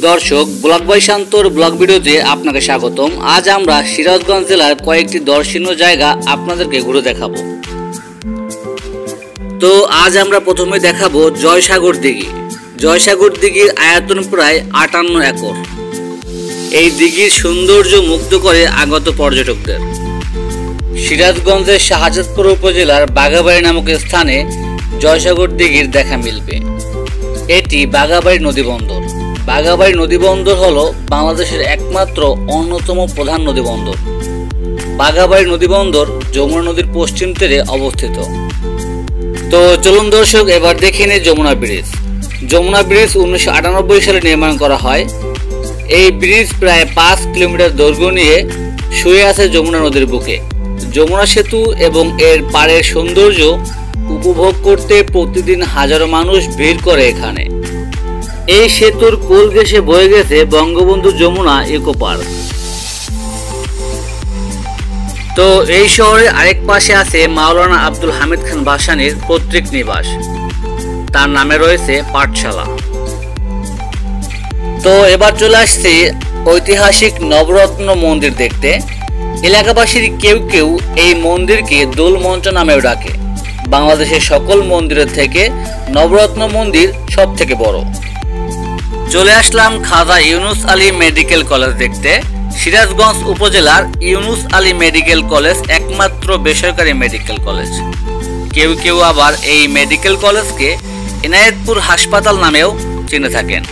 দর্শক, ব্লগ বয় শান্তর ব্লগ ভিডিওতে আপনাকে স্বাগতম। আজ আমরা সিরাজগঞ্জ জেলার কয়েকটি দর্শনীয় জায়গা আপনাদেরকে ঘুরে দেখাবো। তো আজ আমরা প্রথমে দেখাবো জয়সাগর দিঘি। জয়সাগর দিঘির আয়তন প্রায় 58 একর। এই দিঘির সৌন্দর্য মুগ্ধ করে আগত পর্যটকদের। সিরাজগঞ্জের শাহজাদপুর উপজেলার বাঘাবাড়ি নামক স্থানে জয়সাগর দিঘির দেখা মিলবে। এটি বাঘাবাড়ি নদীবন্দর। বাঘাবাড়ি নদীবন্দর হলো বাংলাদেশের একমাত্র অন্যতম প্রধান নদীবন্দর। বাঘাবাড়ি নদীবন্দর যমুনা নদীর পশ্চিম তীরে অবস্থিত। তো চলুন দর্শক, এবার দেখে নিই যমুনা ব্রিজ। যমুনা ব্রিজ 1998 সালে নির্মাণ করা হয়। এই ব্রিজ প্রায় 5 কিলোমিটার দৈর্ঘ্য নিয়ে শুয়ে আছে যমুনা নদীর বুকে। যমুনা সেতু এবং এর পাড়ের সৌন্দর্য উপভোগ করতে প্রতিদিন হাজারো মানুষ ভিড় করে এখানে। এই সেতুর কোল ঘেঁষে বয়ে গেছে বঙ্গবন্ধু যমুনা ইকো পার্ক। তো এই শহরের আরেক পাশে আছে মাওলানা আব্দুল হামিদ খান ভাসানীর পৈতৃক নিবাস। তার নামে রয়েছে পাঠশালা। তো এবার চলে আসছি ঐতিহাসিক নবরত্ন মন্দির দেখতে। এলাকাবাসীর কেউ কেউ এই মন্দিরকে দোল মঞ্চ নামেও ডাকে। বাংলাদেশের সকল মন্দিরের থেকে নবরত্ন মন্দির সব থেকে বড়। চলে আসলাম খাজা ইউনুস আলী মেডিকেল কলেজ দেখতে। সিরাজগঞ্জ উপজেলার ইউনুস আলী মেডিকেল কলেজ একমাত্র বেসরকারি মেডিকেল কলেজ। কেউ কেউ আবার এই মেডিকেল কলেজকে এনায়েতপুর হাসপাতাল নামেও চিনে থাকেন।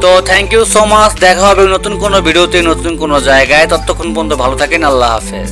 তো থ্যাংক ইউ সো মাচ। দেখা হবে নতুন কোনো ভিডিওতে, নতুন কোনো জায়গায়। ততক্ষণ পর্যন্ত ভালো থাকেন। আল্লাহ হাফেজ।